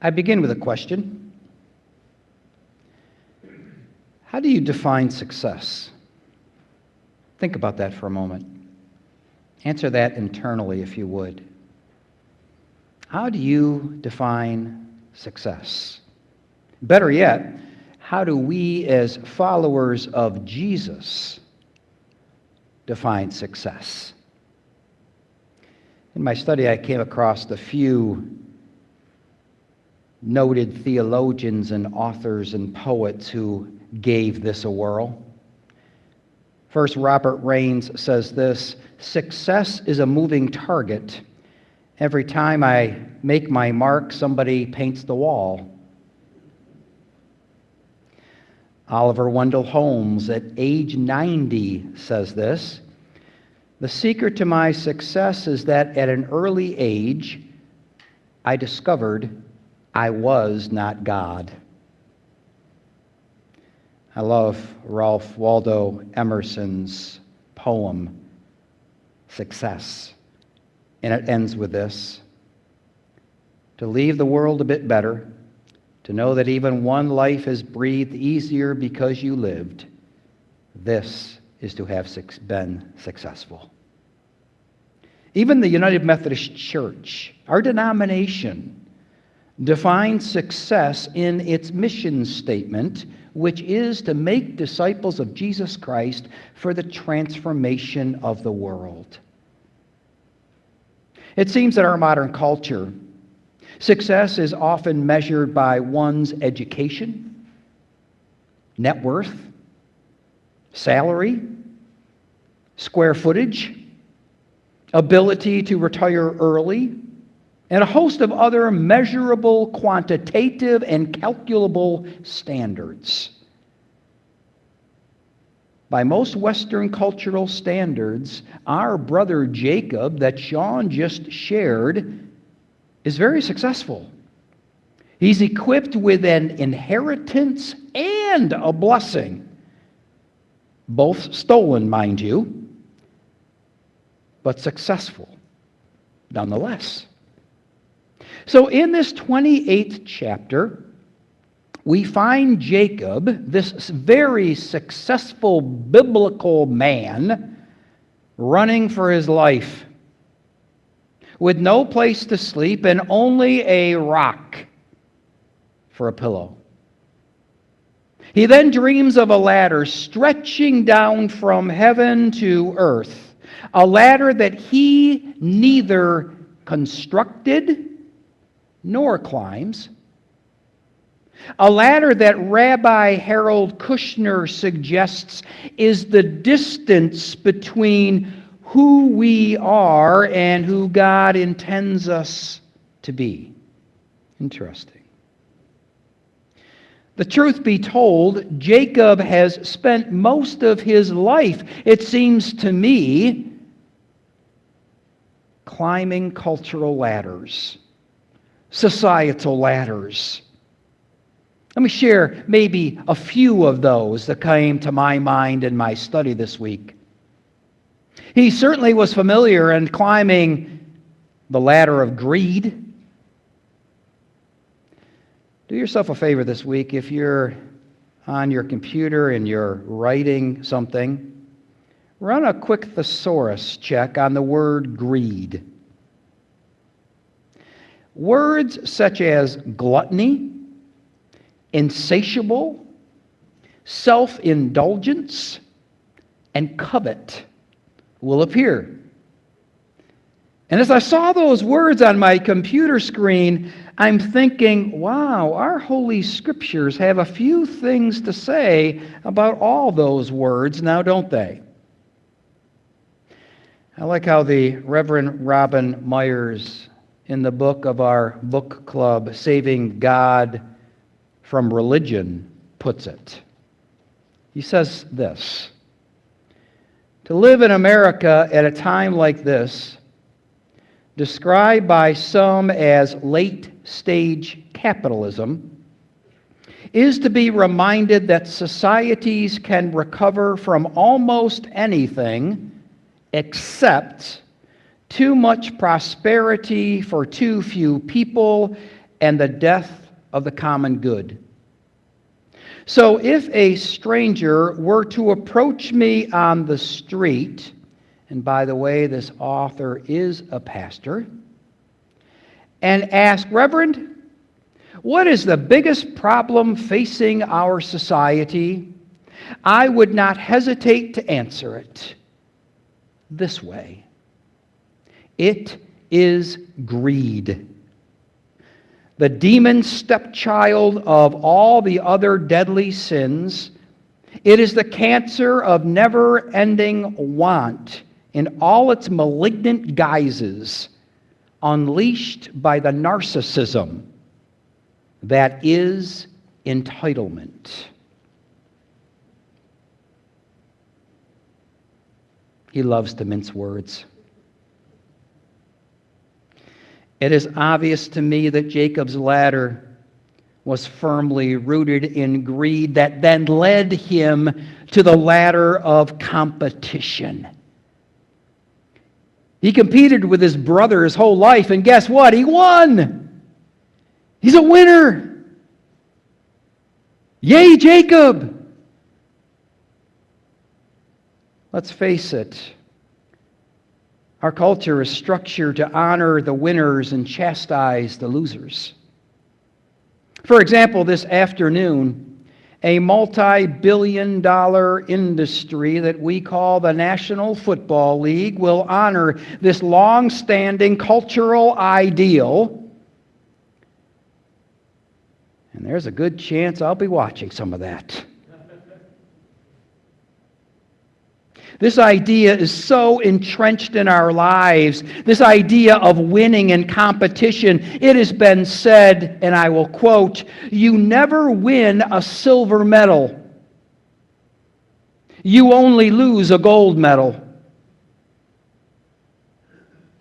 I begin with a question. How do you define success? Think about that for a moment. Answer that internally, if you would. How do you define success? Better yet, how do we as followers of Jesus define success? In my study, I came across a few noted theologians and authors and poets who gave this a whirl. First, Robert Raines says this: "Success is a moving target. Every time I make my mark, somebody paints the wall." Oliver Wendell Holmes, at age 90, says this: "The secret to my success is that at an early age, I discovered I was not God." I love Ralph Waldo Emerson's poem, Success. And it ends with this: "To leave the world a bit better, to know that even one life is breathed easier because you lived, this is to have been successful." Even the United Methodist Church, our denomination, defines success in its mission statement, which is to make disciples of Jesus Christ for the transformation of the world. It seems that our modern culture, success is often measured by one's education, net worth, salary, square footage, ability to retire early, and a host of other measurable, quantitative, and calculable standards. By most Western cultural standards, our brother Jacob, that Sean just shared, is very successful. He's equipped with an inheritance and a blessing, both stolen, mind you, but successful nonetheless. So in this 28th chapter, we find Jacob, this very successful biblical man, running for his life with no place to sleep and only a rock for a pillow. He then dreams of a ladder stretching down from heaven to earth, a ladder that he neither constructed nor climbs, a ladder that Rabbi Harold Kushner suggests is the distance between who we are and who God intends us to be. Interesting. The truth be told, Jacob has spent most of his life, it seems to me, climbing cultural ladders, societal ladders. Let me share maybe a few of those that came to my mind in my study this week. He certainly was familiar in climbing the ladder of greed. Do yourself a favor this week. If you're on your computer and you're writing something, run a quick thesaurus check on the word greed. Words such as gluttony, insatiable, self-indulgence, and covet will appear. And as I saw those words on my computer screen, I'm thinking, wow, our Holy Scriptures have a few things to say about all those words now, don't they? I like how the Reverend Robin Myers, in the book of our book club, Saving God from Religion, puts it. He says this: "To live in America at a time like this, described by some as late-stage capitalism, is to be reminded that societies can recover from almost anything except too much prosperity for too few people and the death of the common good. So if a stranger were to approach me on the street, and by the way, this author is a pastor, and ask, Reverend, what is the biggest problem facing our society? I would not hesitate to answer it this way. It is greed. The demon stepchild of all the other deadly sins. It is the cancer of never-ending want in all its malignant guises, unleashed by the narcissism that is entitlement. He loves to mince words. It is obvious to me that Jacob's ladder was firmly rooted in greed that then led him to the ladder of competition. He competed with his brother his whole life, and guess what? He won! He's a winner! Yay, Jacob! Let's face it, our culture is structured to honor the winners and chastise the losers. For example, this afternoon, a multi-billion-dollar industry that we call the National Football League will honor this long-standing cultural ideal. And there's a good chance I'll be watching some of that. This idea is so entrenched in our lives, this idea of winning and competition. It has been said, and I will quote, "You never win a silver medal. You only lose a gold medal."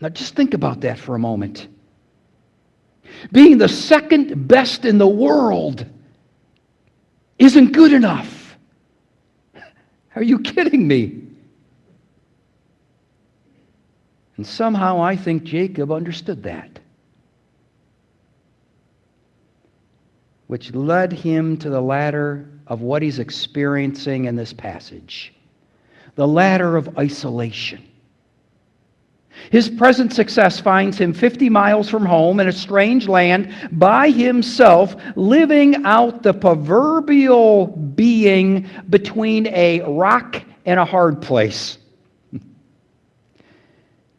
Now just think about that for a moment. Being the second best in the world isn't good enough. Are you kidding me? And somehow I think Jacob understood that, which led him to the ladder of what he's experiencing in this passage, the ladder of isolation. His present success finds him 50 miles from home in a strange land by himself, living out the proverbial being between a rock and a hard place.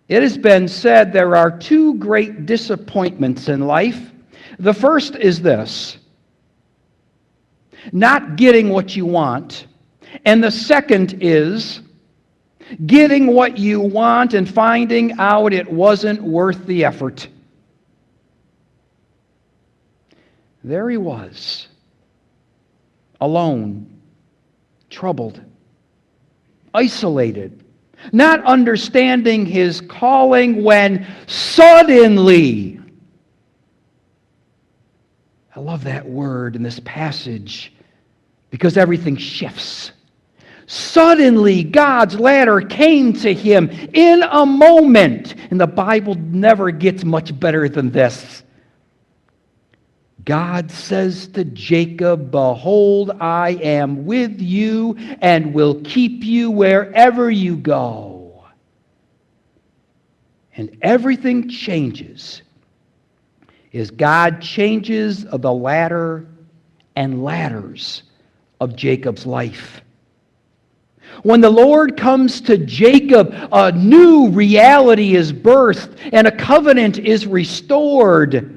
It has been said there are two great disappointments in life. The first is this: not getting what you want. And the second is getting what you want and finding out it wasn't worth the effort. There he was, alone, troubled, isolated, not understanding his calling, when suddenly, I love that word in this passage because everything shifts. Suddenly, God's ladder came to him in a moment. And the Bible never gets much better than this. God says to Jacob, "Behold, I am with you and will keep you wherever you go." And everything changes as God changes the ladder and ladders of Jacob's life. When the Lord comes to Jacob, a new reality is birthed and a covenant is restored.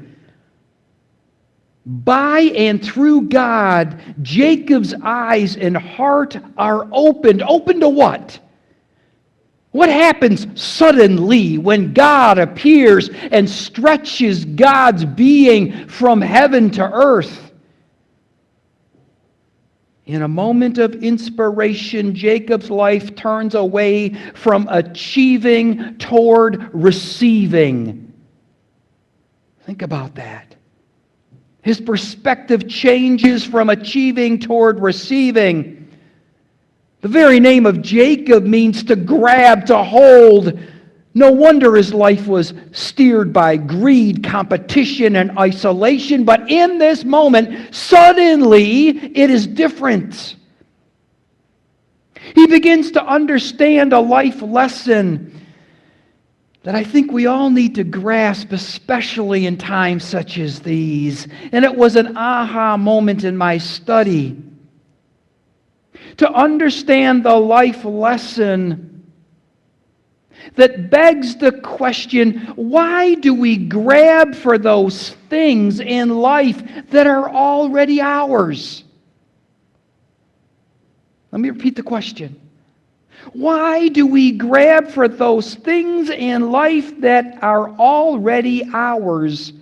By and through God, Jacob's eyes and heart are opened. Open to what? What happens suddenly when God appears and stretches God's being from heaven to earth? In a moment of inspiration, Jacob's life turns away from achieving toward receiving. Think about that. His perspective changes from achieving toward receiving. The very name of Jacob means to grab, to hold. No wonder his life was steered by greed, competition, and isolation. But in this moment, suddenly, it is different. He begins to understand a life lesson that I think we all need to grasp, especially in times such as these. And it was an aha moment in my study. To understand the life lesson that begs the question, why do we grab for those things in life that are already ours? Let me repeat the question. Why do we grab for those things in life that are already ours?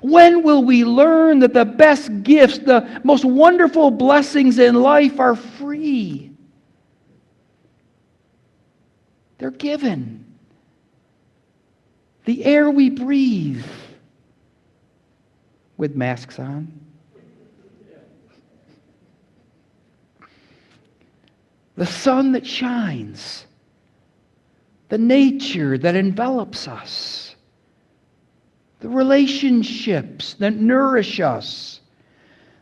When will we learn that the best gifts, the most wonderful blessings in life are free? They're given. The air we breathe with masks on. The sun that shines, the nature that envelops us, the relationships that nourish us,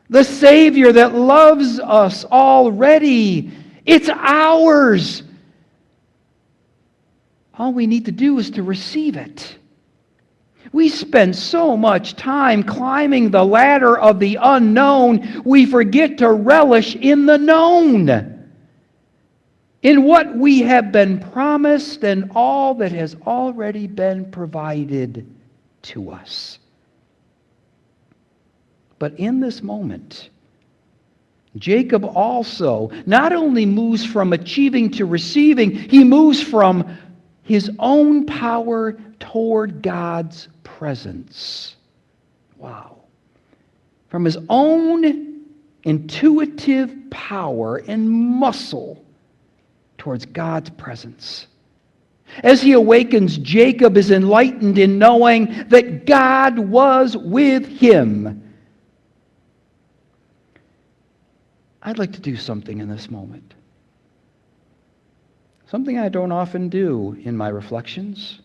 the Savior that loves us already. It's ours. All we need to do is to receive it. We spend so much time climbing the ladder of the unknown, we forget to relish in the known. In what we have been promised and all that has already been provided to us. But in this moment, Jacob also not only moves from achieving to receiving, he moves from his own power toward God's presence. Wow. From his own intuitive power and muscle towards God's presence. As he awakens, Jacob is enlightened in knowing that God was with him. I'd like to do something in this moment. Something I don't often do in my reflections.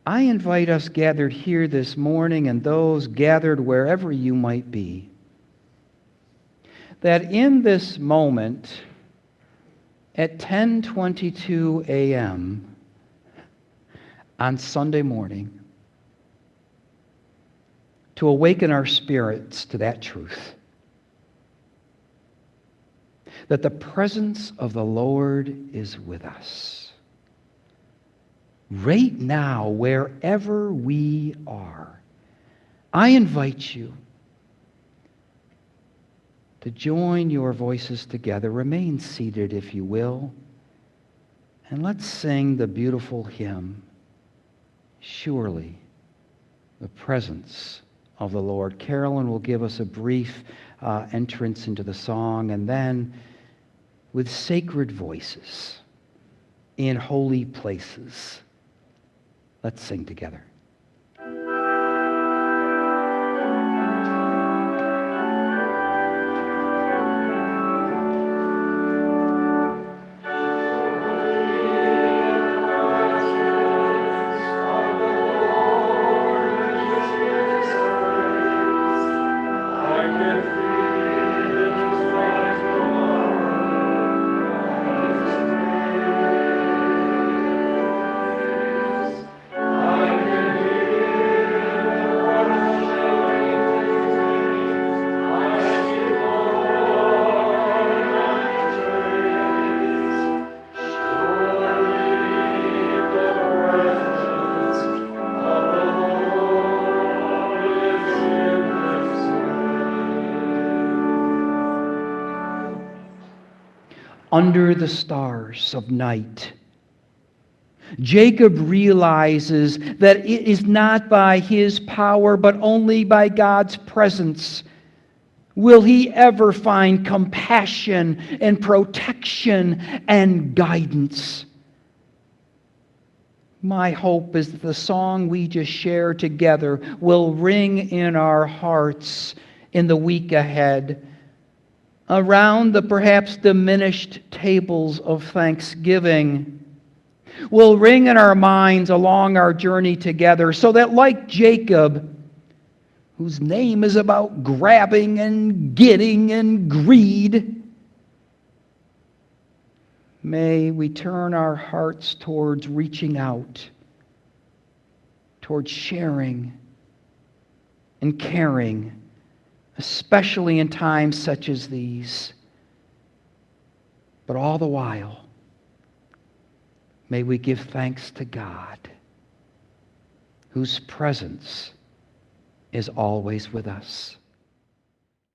I invite us gathered here this morning and those gathered wherever you might be, that in this moment at 10:22 a.m. on Sunday morning, to awaken our spirits to that truth, that the presence of the Lord is with us. Right now, wherever we are, I invite you to join your voices together. Remain seated, if you will, and let's sing the beautiful hymn, Surely the Presence of the Lord. Carolyn will give us a brief entrance into the song, and then with sacred voices in holy places, let's sing together. Under the stars of night, Jacob realizes that it is not by his power, but only by God's presence will he ever find compassion and protection and guidance. My hope is that the song we just shared together will ring in our hearts in the week ahead, around the perhaps diminished tables of thanksgiving will ring in our minds along our journey together, so that like Jacob, whose name is about grabbing and getting and greed, may we turn our hearts towards reaching out, towards sharing and caring, especially in times such as these. But all the while, may we give thanks to God, whose presence is always with us.